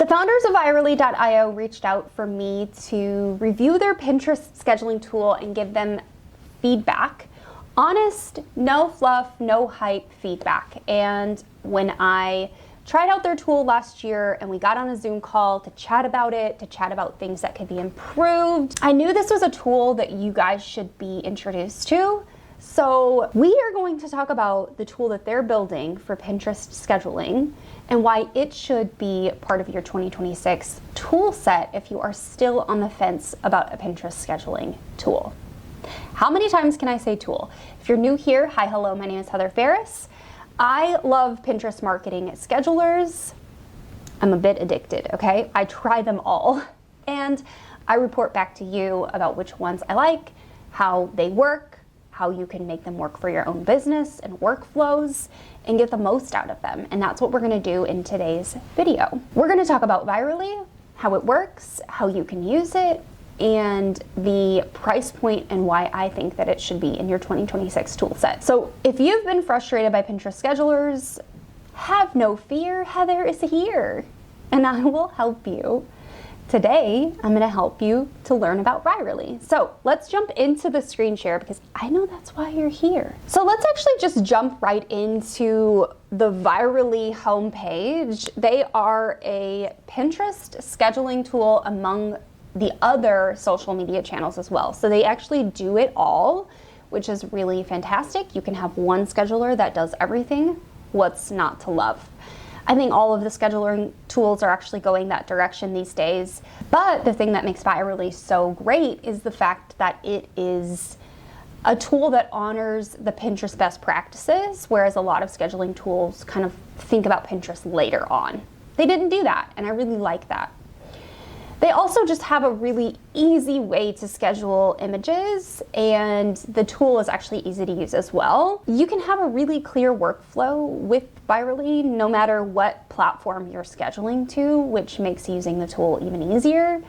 founders of Virally.io reached out for me to review their Pinterest scheduling tool and give them feedback. Honest, no fluff, no hype feedback. And when I tried out their tool last year and we got on a Zoom call to chat about it, to chat about things that could be improved, I knew this was a tool that you guys should be introduced to. So we are going to talk about the tool that they're building for Pinterest scheduling and why it should be part of your 2026 tool set if you are still on the fence about a Pinterest scheduling tool. How many times can I say tool? If you're new here, hi, hello, my name is Heather Farris. I love Pinterest marketing schedulers. I'm a bit addicted, okay? I try them all and I report back to you about which ones I like, how they work, how you can make them work for your own business and workflows and get the most out of them. And that's what we're gonna do in today's video. We're gonna talk about Virally, how it works, how you can use it, and the price point and why I think that it should be in your 2026 tool set. So if you've been frustrated by Pinterest schedulers, have no fear, Heather is here and I will help you. Today, I'm gonna help you to learn about Virally. So let's jump into the screen share because I know that's why you're here. So let's actually just jump right into the Virally homepage. They are a Pinterest scheduling tool among the other social media channels as well. So they actually do it all, which is really fantastic. You can have one scheduler that does everything. What's not to love? I think all of the scheduling tools are actually going that direction these days. But the thing that makes Virally so great is the fact that it is a tool that honors the Pinterest best practices, whereas a lot of scheduling tools kind of think about Pinterest later on. They didn't do that, and I really like that. They also just have a really easy way to schedule images, and the tool is actually easy to use as well. You can have a really clear workflow with Virally no matter what platform you're scheduling to, which makes using the tool even easier.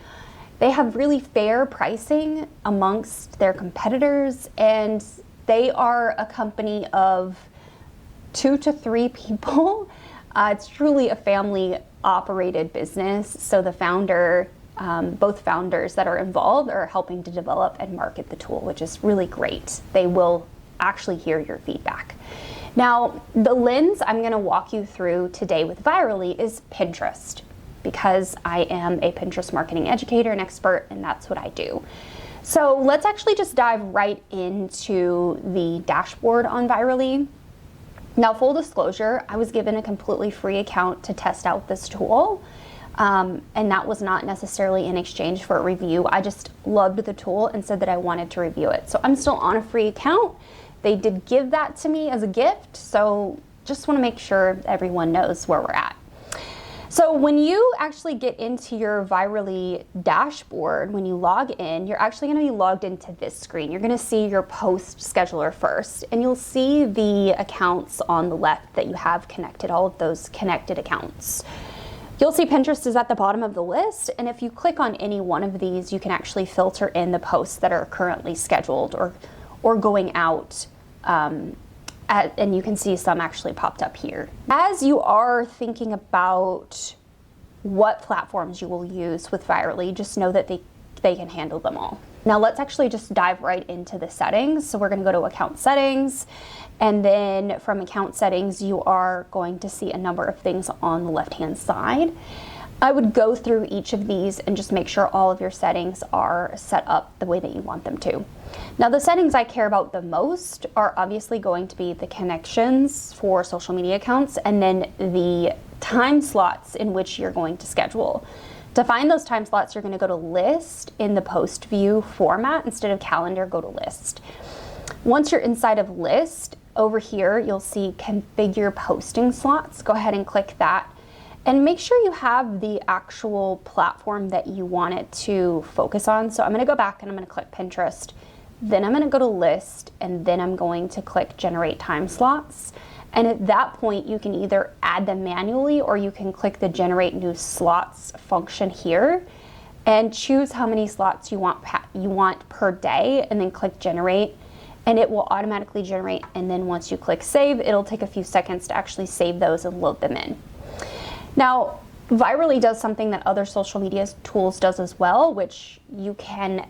They have really fair pricing amongst their competitors, and they are a company of 2 to 3 people. It's truly a family operated business, so the founder, both founders that are involved are helping to develop and market the tool, which is really great. They will actually hear your feedback. Now, the lens I'm gonna walk you through today with Virally is Pinterest, because I am a Pinterest marketing educator and expert, and that's what I do. So let's actually just dive right into the dashboard on Virally. Now, full disclosure, I was given a completely free account to test out this tool. And that was not necessarily in exchange for a review. I just loved the tool and said that I wanted to review it. So I'm still on a free account. They did give that to me as a gift. So just want to make sure everyone knows where we're at. So when you actually get into your Virally dashboard, when you log in, you're actually going to be logged into this screen. You're going to see your post scheduler first, and you'll see the accounts on the left that you have connected, all of those connected accounts. You'll see Pinterest is at the bottom of the list, and if you click on any one of these, you can actually filter in the posts that are currently scheduled or going out, and you can see some actually popped up here. As you are thinking about what platforms you will use with Virally, just know that they can handle them all. Now let's actually just dive right into the settings. So we're gonna go to account settings, and then from account settings, you are going to see a number of things on the left-hand side. I would go through each of these and just make sure all of your settings are set up the way that you want them to. Now, the settings I care about the most are obviously going to be the connections for social media accounts and then the time slots in which you're going to schedule. To find those time slots, you're going to go to list in the post view format. Instead of calendar, go to list. Once you're inside of list, over here, you'll see configure posting slots. Go ahead and click that. And make sure you have the actual platform that you want it to focus on. So I'm going to go back and I'm going to click Pinterest. Then I'm going to go to list, and then I'm going to click generate time slots. And at that point, you can either add them manually or you can click the generate new slots function here and choose how many slots you want per day, and then click generate, and it will automatically generate. And then once you click save, it'll take a few seconds to actually save those and load them in. Now, Virally does something that other social media tools does as well, which you can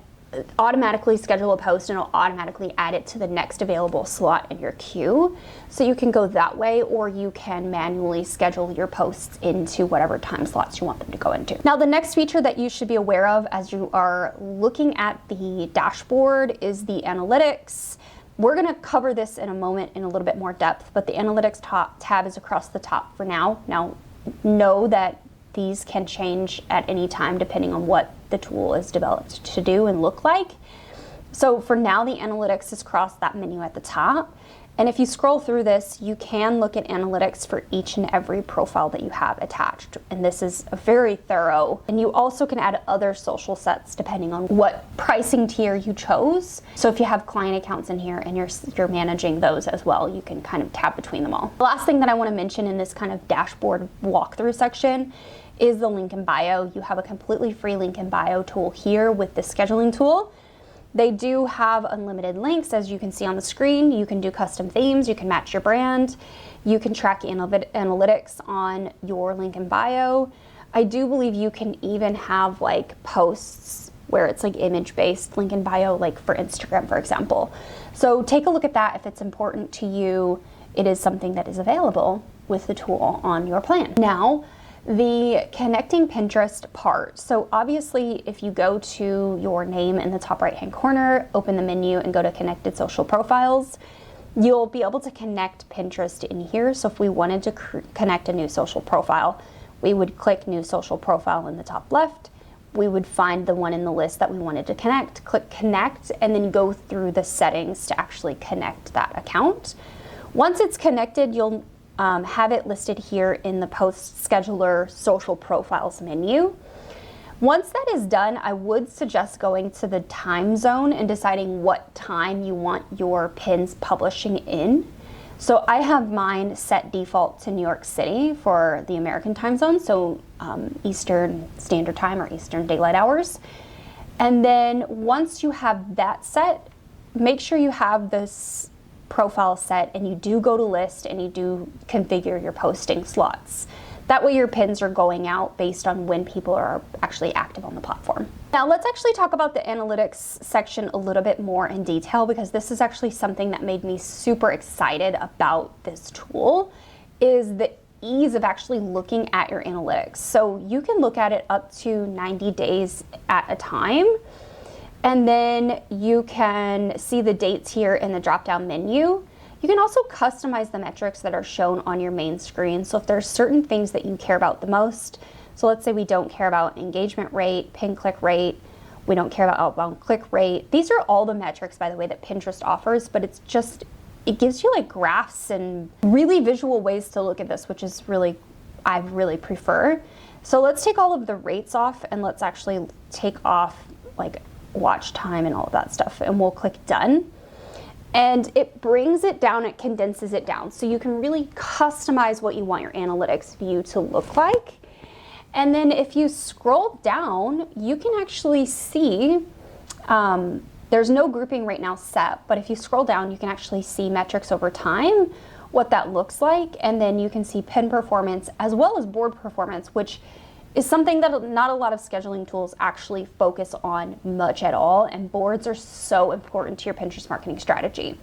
automatically schedule a post and it'll automatically add it to the next available slot in your queue. So you can go that way, or you can manually schedule your posts into whatever time slots you want them to go into. Now, the next feature that you should be aware of as you are looking at the dashboard is the analytics. We're going to cover this in a moment in a little bit more depth, but the analytics tab is across the top for now. Now, know that these can change at any time depending on what the tool is developed to do and look like. So for now, the analytics is across that menu at the top. And if you scroll through this, you can look at analytics for each and every profile that you have attached. And this is very thorough. And you also can add other social sets depending on what pricing tier you chose. So if you have client accounts in here and you're managing those as well, you can kind of tab between them all. The last thing that I want to mention in this kind of dashboard walkthrough section is the link in bio. You have a completely free link in bio tool here with the scheduling tool. They do have unlimited links, as you can see on the screen. You can do custom themes, you can match your brand, you can track analytics on your link in bio. I do believe you can even have like posts where it's like image-based link in bio, like for Instagram, for example. So take a look at that if it's important to you. It is something that is available with the tool on your plan. Now, the connecting Pinterest part. So obviously, if you go to your name in the top right-hand corner, open the menu and go to connected social profiles, you'll be able to connect Pinterest in here. So if we wanted to connect a new social profile, we would click new social profile in the top left. We would find the one in the list that we wanted to connect, click connect, and then go through the settings to actually connect that account. Once it's connected, you'll have it listed here in the post scheduler social profiles menu. Once that is done, I would suggest going to the time zone and deciding what time you want your pins publishing in. So I have mine set default to New York City for the American time zone, so Eastern Standard Time or Eastern Daylight Hours. And then once you have that set, make sure you have this profile set and you do go to list and you do configure your posting slots. That way your pins are going out based on when people are actually active on the platform. Now let's actually talk about the analytics section a little bit more in detail, because this is actually something that made me super excited about this tool, is the ease of actually looking at your analytics. So you can look at it up to 90 days at a time. And then you can see the dates here in the drop-down menu. You can also customize the metrics that are shown on your main screen. So if there's certain things that you care about the most, so let's say we don't care about engagement rate, pin click rate, we don't care about outbound click rate. These are all the metrics, by the way, that Pinterest offers, but it gives you like graphs and really visual ways to look at this, which is I really prefer. So let's take all of the rates off and let's actually take off like watch time and all of that stuff, and we'll click done. And it brings it down, it condenses it down. So you can really customize what you want your analytics view to look like. And then if you scroll down, you can actually see, there's no grouping right now set, but if you scroll down, you can actually see metrics over time, what that looks like. And then you can see pin performance as well as board performance, which is something that not a lot of scheduling tools actually focus on much at all, and boards are so important to your Pinterest marketing strategy.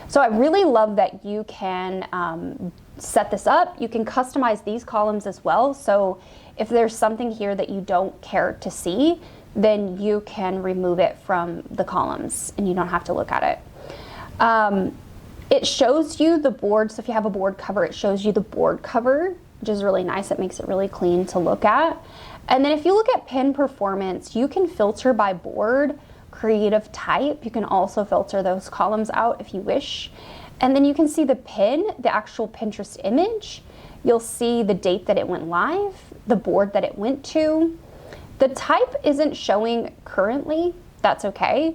So I really love that you can set this up. You can customize these columns as well. So if there's something here that you don't care to see, then you can remove it from the columns and you don't have to look at it. It shows you the board. So if you have a board cover, it shows you the board cover, which is really nice. It makes it really clean to look at. And then if you look at pin performance, you can filter by board, creative type. You can also filter those columns out if you wish. And then you can see the pin, the actual Pinterest image. You'll see the date that it went live, the board that it went to. The type isn't showing currently. That's okay.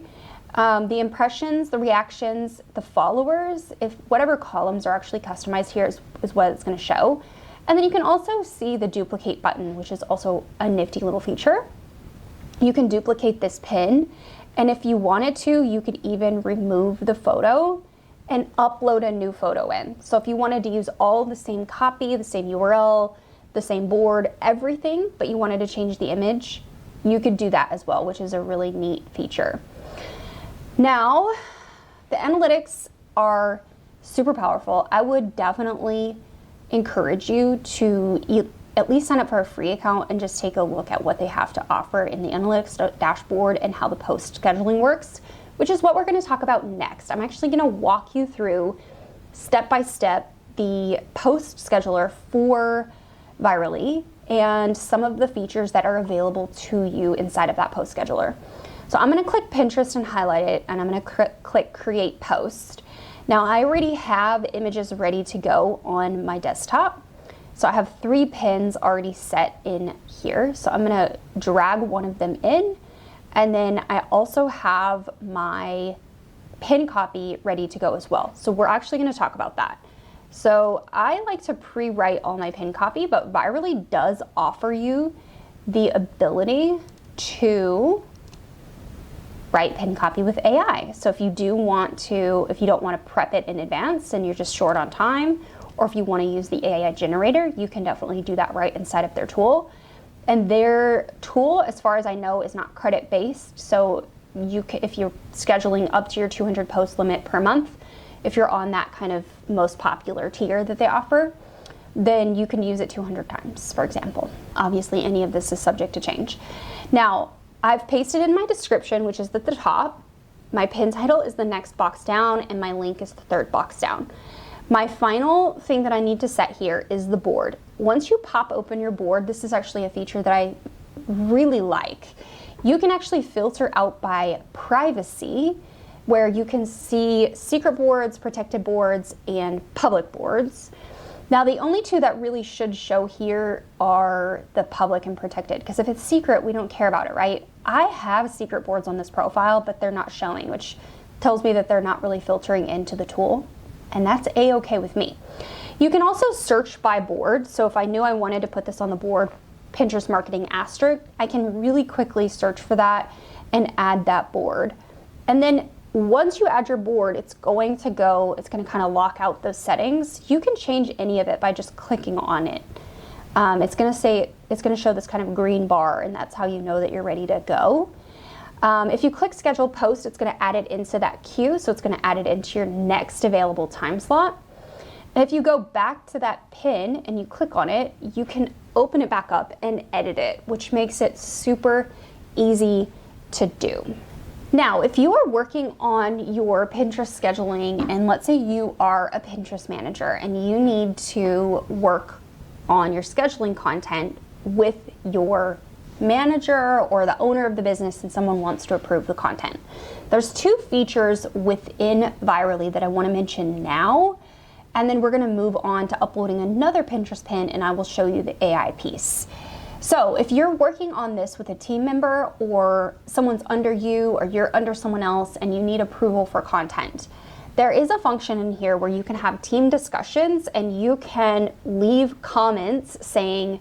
The impressions, the reactions, the followers, if whatever columns are actually customized here is what it's going to show. And then you can also see the duplicate button, which is also a nifty little feature. You can duplicate this pin, and if you wanted to, you could even remove the photo and upload a new photo in. So if you wanted to use all the same copy, the same URL, the same board, everything, but you wanted to change the image, you could do that as well, which is a really neat feature. Now, the analytics are super powerful. I would definitely encourage you to at least sign up for a free account and just take a look at what they have to offer in the analytics dashboard and how the post scheduling works, which is what we're going to talk about next. I'm actually going to walk you through step by step the post scheduler for Virally and some of the features that are available to you inside of that post scheduler. So I'm going to click Pinterest and highlight it, and I'm going to click Create Post. Now I already have images ready to go on my desktop. So I have 3 pins already set in here. So I'm going to drag one of them in, and then I also have my pin copy ready to go as well. So we're actually going to talk about that. So I like to pre-write all my pin copy, but Virally does offer you the ability to write pin copy with AI. So if you don't want to prep it in advance and you're just short on time, or if you want to use the AI generator, you can definitely do that right inside of their tool. And their tool, as far as I know, is not credit based. So if you're scheduling up to your 200 post limit per month, if you're on that kind of most popular tier that they offer, then you can use it 200 times, for example. Obviously, any of this is subject to change. Now, I've pasted in my description, which is at the top. My pin title is the next box down, and my link is the 3rd box down. My final thing that I need to set here is the board. Once you pop open your board, this is actually a feature that I really like. You can actually filter out by privacy, where you can see secret boards, protected boards, and public boards. Now, the only 2 that really should show here are the public and protected, because if it's secret, we don't care about it, right? I have secret boards on this profile, but they're not showing, which tells me that they're not really filtering into the tool, and that's a-okay with me. You can also search by board. So if I knew I wanted to put this on the board, Pinterest marketing asterisk, I can really quickly search for that and add that board. And then once you add your board, it's going to kind of lock out those settings. You can change any of it by just clicking on it. It's going to show this kind of green bar, and that's how you know that you're ready to go. If you click schedule post, it's going to add it into that queue. So it's going to add it into your next available time slot. And if you go back to that pin and you click on it, you can open it back up and edit it, which makes it super easy to do. Now, if you are working on your Pinterest scheduling, and let's say you are a Pinterest manager and you need to work on your scheduling content with your manager or the owner of the business and someone wants to approve the content, there's 2 features within Virally that I want to mention now, and then we're going to move on to uploading another Pinterest pin, and I will show you the AI piece. So if you're working on this with a team member, or someone's under you, or you're under someone else and you need approval for content, there is a function in here where you can have team discussions and you can leave comments saying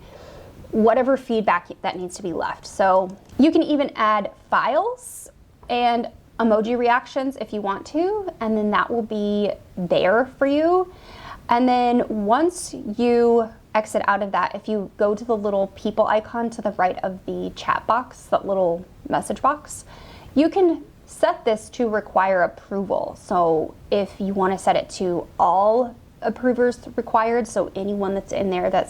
whatever feedback that needs to be left. So you can even add files and emoji reactions if you want to, and then that will be there for you. And then once you exit out of that, if you go to the little people icon to the right of the chat box, that little message box, you can set this to require approval. So if you want to set it to all approvers required, so anyone that's in there that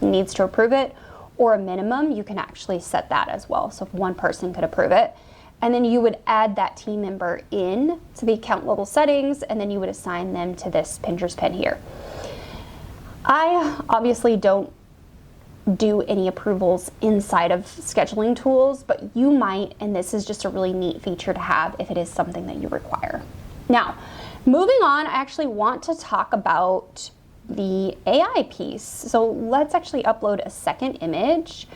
needs to approve it, or a minimum, you can actually set that as well. So if one person could approve it, and then you would add that team member in to the account level settings, and then you would assign them to this Pinterest pin here. I obviously don't do any approvals inside of scheduling tools, but you might, and this is just a really neat feature to have if it is something that you require. Now, moving on, I actually want to talk about the AI piece. So let's actually upload a second image,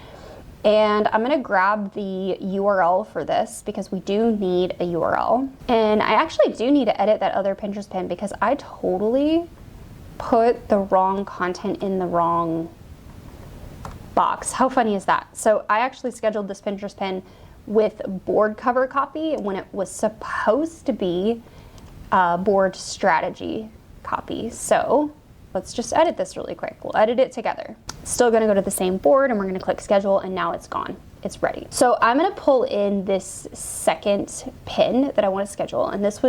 and I'm going to grab the URL for this because we do need a URL. And I actually do need to edit that other Pinterest pin because I totally put the wrong content in the wrong box. How funny is that? So I actually scheduled this Pinterest pin with board cover copy when it was supposed to be board strategy copy. So let's just edit this really quick. We'll edit it together. Still gonna go to the same board and we're gonna click schedule, and now it's gone. It's ready. So I'm gonna pull in this second pin that I wanna schedule, and this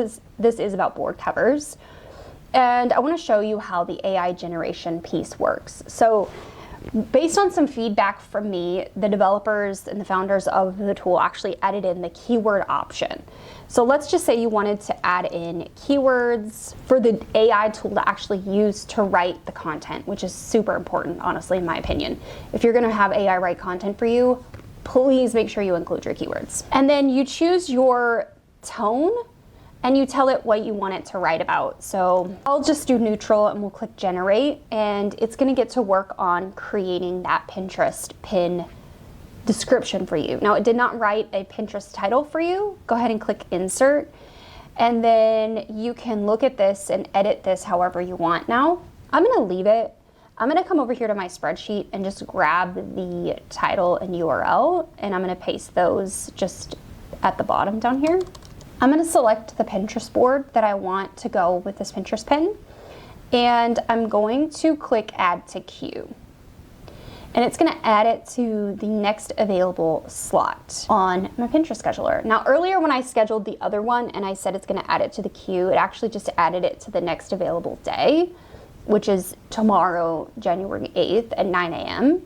is about board covers. And I wanna show you how the AI generation piece works. So based on some feedback from me, the developers and the founders of the tool actually added in the keyword option. So let's just say you wanted to add in keywords for the AI tool to actually use to write the content, which is super important, honestly, in my opinion. If you're gonna have AI write content for you, please make sure you include your keywords. And then you choose your tone and you tell it what you want it to write about. So I'll just do neutral and we'll click generate, and it's gonna get to work on creating that Pinterest pin description for you. Now, it did not write a Pinterest title for you. Go ahead and click insert, and then you can look at this and edit this however you want. Now, I'm gonna leave it. I'm gonna come over here to my spreadsheet and just grab the title and URL, and I'm gonna paste those just at the bottom down here. I'm gonna select the Pinterest board that I want to go with this Pinterest pin, and I'm going to click add to queue. And it's gonna add it to the next available slot on my Pinterest scheduler. Now, earlier when I scheduled the other one and I said it's gonna add it to the queue, it actually just added it to the next available day, which is tomorrow, January 8th at 9 a.m.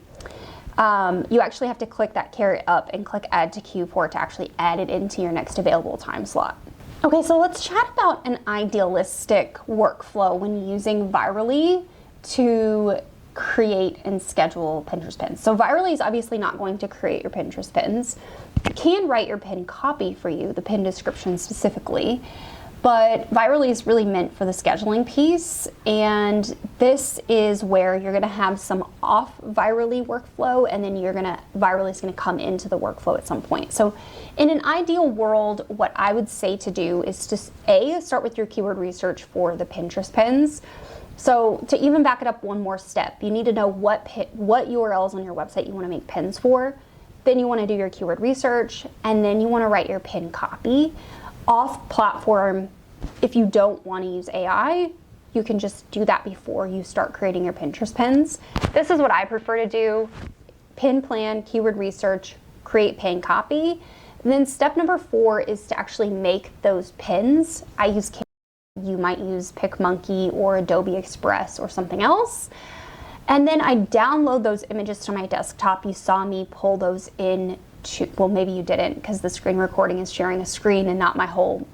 You actually have to click that caret up and click add to queue for it to actually add it into your next available time slot. Okay, so let's chat about an idealistic workflow when using Virally to create and schedule Pinterest pins. So Virally is obviously not going to create your Pinterest pins. It can write your pin copy for you, the pin description specifically, but Virally is really meant for the scheduling piece, and this is where you're gonna have some off Virally workflow, and then Virally is gonna come into the workflow at some point. So in an ideal world, what I would say to do is to start with your keyword research for the Pinterest pins. So to even back it up one more step, you need to know what URLs on your website you wanna make pins for. Then you wanna do your keyword research, and then you wanna write your pin copy. Off platform, if you don't wanna use AI, you can just do that before you start creating your Pinterest pins. This is what I prefer to do: pin plan, keyword research, create pin copy. And then step number 4 is to actually make those pins. I use You might use PicMonkey or Adobe Express or something else. And then I download those images to my desktop. You saw me pull those in to, well, maybe you didn't, because the screen recording is sharing a screen and not my whole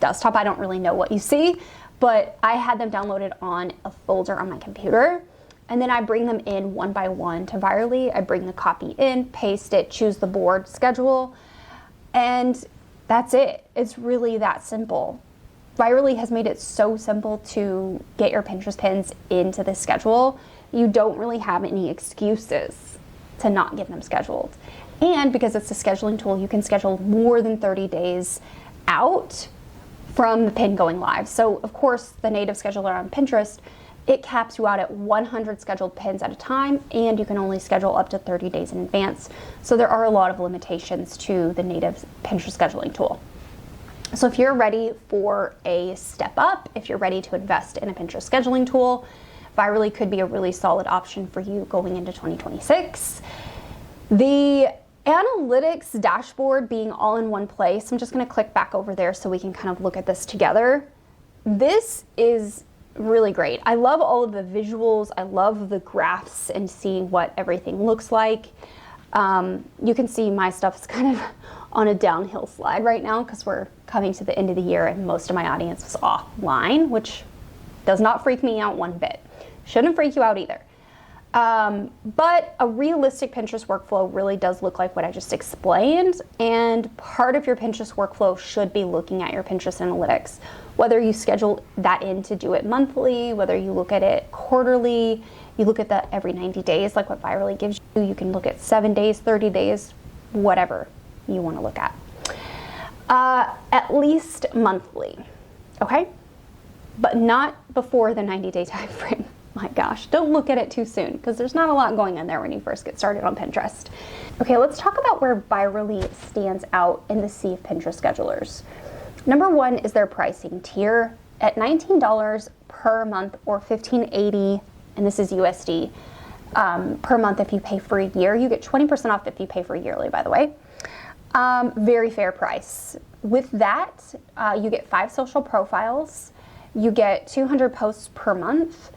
desktop. I don't really know what you see, but I had them downloaded on a folder on my computer. And then I bring them in one by one to Virally. I bring the copy in, paste it, choose the board schedule, and that's it. It's really that simple. Virally has made it so simple to get your Pinterest pins into the schedule. You don't really have any excuses to not get them scheduled. And because it's a scheduling tool, you can schedule more than 30 days out from the pin going live. So of course, the native scheduler on Pinterest, it caps you out at 100 scheduled pins at a time, and you can only schedule up to 30 days in advance. So there are a lot of limitations to the native Pinterest scheduling tool. So if you're ready for a step up, if you're ready to invest in a Pinterest scheduling tool, Virally could be a really solid option for you going into 2026. The analytics dashboard being all in one place, I'm just gonna click back over there so we can kind of look at this together. This is really great. I love all of the visuals. I love the graphs and seeing what everything looks like. You can see my stuff's kind of on a downhill slide right now because we're coming to the end of the year and most of my audience was offline, which does not freak me out one bit. Shouldn't freak you out either. But a realistic Pinterest workflow really does look like what I just explained, and part of your Pinterest workflow should be looking at your Pinterest analytics. Whether you schedule that in to do it monthly, whether you look at it quarterly, you look at that every 90 days like what Virally gives you. You can look at 7 days, 30 days, whatever you want to look at. At least monthly, okay? But not before the 90-day time frame. My gosh, don't look at it too soon because there's not a lot going on there when you first get started on Pinterest. Okay, let's talk about where Virally stands out in the sea of Pinterest schedulers. Number 1 is their pricing tier. At $19 per per month, or $15.80, and this is USD, per month if you pay for a year. You get 20% off if you pay for yearly, by the way. Very fair price. With that, you get 5 social profiles, you get 200 posts per month,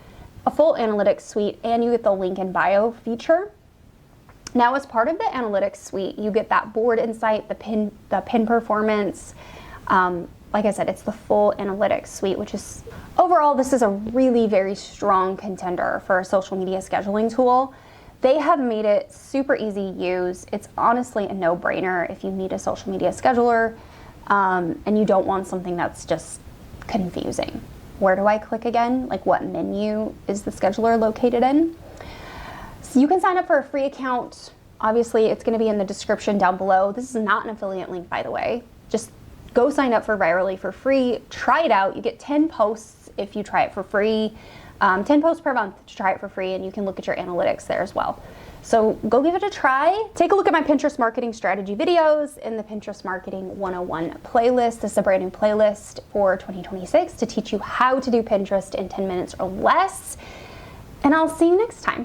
a full analytics suite, and you get the link in bio feature. Now, as part of the analytics suite, you get that board insight, the pin performance. Like I said, it's the full analytics suite, which is, overall, this is a really very strong contender for a social media scheduling tool. They have made it super easy to use. It's honestly a no-brainer if you need a social media scheduler and you don't want something that's just confusing. Where do I click again? Like, what menu is the scheduler located in? So you can sign up for a free account. Obviously, it's going to be in the description down below. This is not an affiliate link, by the way. Just go sign up for Virally for free. Try it out. You get 10 posts if you try it for free. 10 posts per month to try it for free, and you can look at your analytics there as well. So go give it a try. Take a look at my Pinterest marketing strategy videos in the Pinterest Marketing 101 playlist. This is a brand new playlist for 2026 to teach you how to do Pinterest in 10 minutes or less. And I'll see you next time.